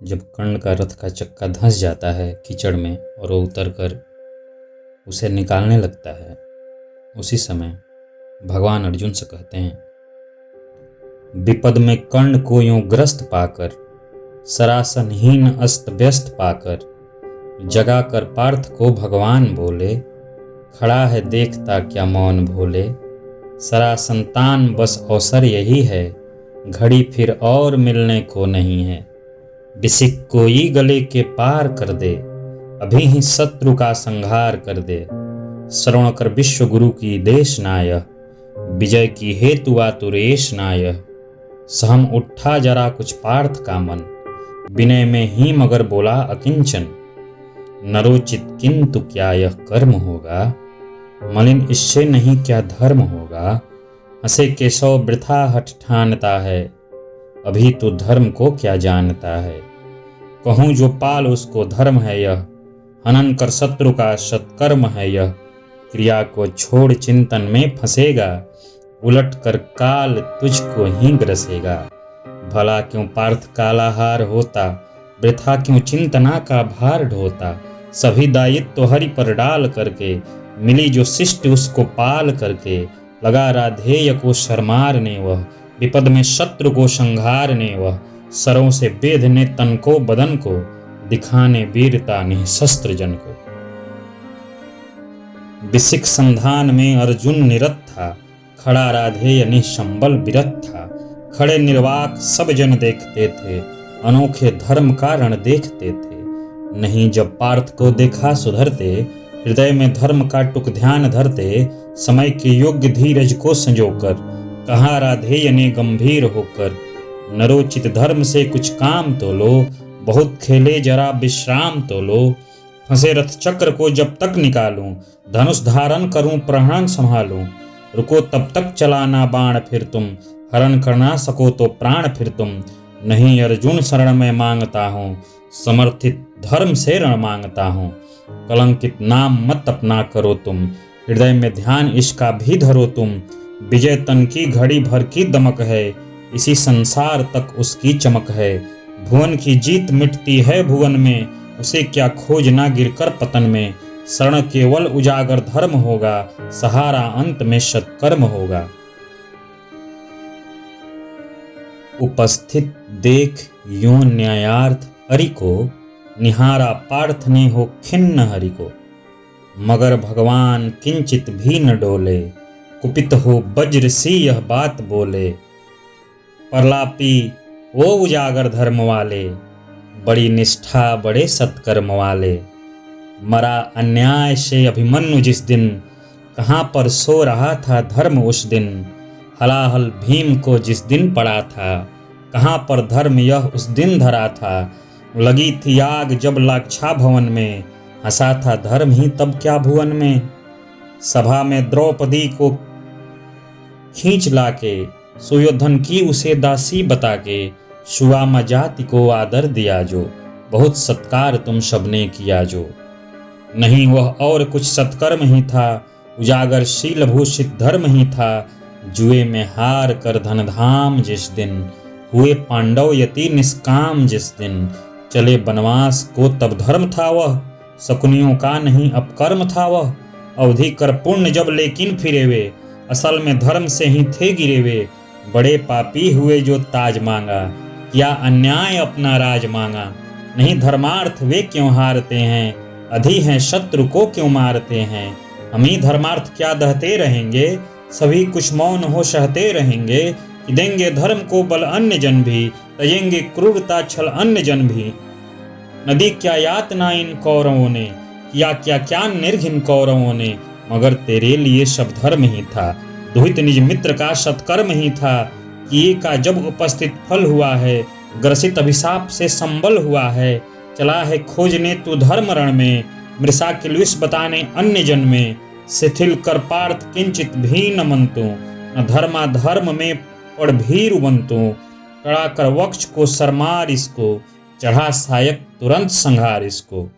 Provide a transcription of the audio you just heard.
जब कर्ण का रथ का चक्का धंस जाता है कीचड़ में और वो उतर कर उसे निकालने लगता है, उसी समय भगवान अर्जुन से कहते हैं, विपद में कर्ण को यूं ग्रस्त पाकर, सरासनहीन अस्त व्यस्त पाकर, जगा कर पार्थ को भगवान बोले, खड़ा है देखता क्या मौन भोले। सरासंतान बस अवसर यही है, घड़ी फिर और मिलने को नहीं है। बिसिक कोई गले के पार कर दे, अभी ही शत्रु का संहार कर दे। श्रवण कर विश्व गुरु की देश नाय, विजय की हेतु आतुरेश नाय। सहम उठा जरा कुछ पार्थ का मन, विनय में ही मगर बोला अकिंचन। नरोचित किंतु क्या यह कर्म होगा, मलिन इससे नहीं क्या धर्म होगा। हंसे केशव वृथा हठ ठानता है, अभी तो धर्म को क्या जानता है। कहूँ जो पाल उसको धर्म है यह, हनन कर शत्रु का सत्कर्म है यह। क्रिया को छोड़ चिंतन में फंसेगा, उलट कर काल तुझको ही ग्रसेगा। भला क्यों पार्थ कालाहार होता, वृथा क्यों चिंतना का भार ढोता। सभी दायित्व तो हरि पर डाल करके, मिली जो शिष्ट उसको पाल करके। लगा राधेय को शरमारने वह, विपद में शत्रु को संहारने वह। सरों से बेधने तन को बदन को, दिखाने वीरता निःशस्त्र जन को। बिसिक संधान में अर्जुन निरत था, खड़ा राधेय निःसंबल विरत था। खड़े निर्वाक सब जन देखते थे, अनोखे धर्म कारण देखते थे। नहीं जब पार्थ को देखा सुधरते, हृदय में धर्म का टुक ध्यान धरते। समय के योग्य धीरज को संजोकर, कहा राधेय ने गंभीर होकर। नरोचित धर्म से कुछ काम तो लो, बहुत खेले जरा विश्राम तो लो। फंसे रथ चक्र को जब तक निकालूं, धनुष धारण करूं प्रहरण संभालूं। रुको तब तक चलाना बाण फिर तुम, हरण करना सको तो प्राण फिर तुम। नहीं अर्जुन शरण में मांगता हूँ, समर्थित धर्म से रण मांगता हूँ। कलंकित नाम मत अपना करो तुम, हृदय में ध्यान इसका भी धरो तुम। विजय तन की घड़ी भर की दमक है, इसी संसार तक उसकी चमक है। भुवन की जीत मिटती है भुवन में, उसे क्या खोजना गिरकर पतन में। शरण केवल उजागर धर्म होगा, सहारा अंत में सत्कर्म होगा। उपस्थित देख यूं न्यायार्थ अरि को, निहारा पार्थ ने हो खिन्न हरि को। मगर भगवान किंचित भी न डोले, कुपित हो वज्र सी यह बात बोले। प्रलापी वो उजागर धर्म वाले, बड़ी निष्ठा बड़े सत्कर्म वाले। मरा अन्याय से अभिमन्यु जिस दिन, कहाँ पर सो रहा था धर्म उस दिन। हलाहल भीम को जिस दिन पड़ा था, कहाँ पर धर्म यह उस दिन धरा था। लगी थी आग जब लाक्षा भवन में, हंसा था धर्म ही तब क्या भुवन में। सभा में द्रौपदी को खींच लाके, सुयोधन की उसे दासी बता के। सुआमा जाति को आदर दिया जो, बहुत सत्कार तुम सबने किया जो। नहीं वह और कुछ सत्कर्म ही था, उजागर शील भूषित धर्म ही था। जुए में हार कर धन धाम जिस दिन, हुए पांडव यति निष्काम जिस दिन। चले वनवास को तब धर्म था वह, शकुनियों का नहीं अपकर्म था वह। अवधि कर पुण्य जब लेकिन फिरे वे, असल में धर्म से ही थे गिरे वे। बड़े पापी हुए जो ताज मांगा, किया अन्याय अपना राज मांगा। नहीं धर्मार्थ वे क्यों हारते हैं, अधि हैं शत्रु को क्यों मारते हैं। हम ही धर्मार्थ क्या दहते रहेंगे, सभी कुछ मौन हो सहते रहेंगे। कि देंगे धर्म को बल अन्य जन भी, तजेंगे क्रूरता छल अन्य जन भी। नदी क्या यातना इन कौरवों ने, किया क्या क्या निर्घिन कौरवों ने। मगर तेरे लिए सब धर्म ही था, दुहित निज मित्र का सत्कर्म ही था। किए का जब उपस्थित फल हुआ है, ग्रसित अभिशाप से संबल हुआ है। चला है खोजने तू धर्म रण में, मृषा किलविष बताने अन्य जन में। शिथिल कर पार्थ किंचित भी न मनतु, न धर्मा धर्म में पड़ भीरु बनतु। कड़ा कर वक्ष को सरमार इसको, चढ़ा सायक तुरंत संहार इसको।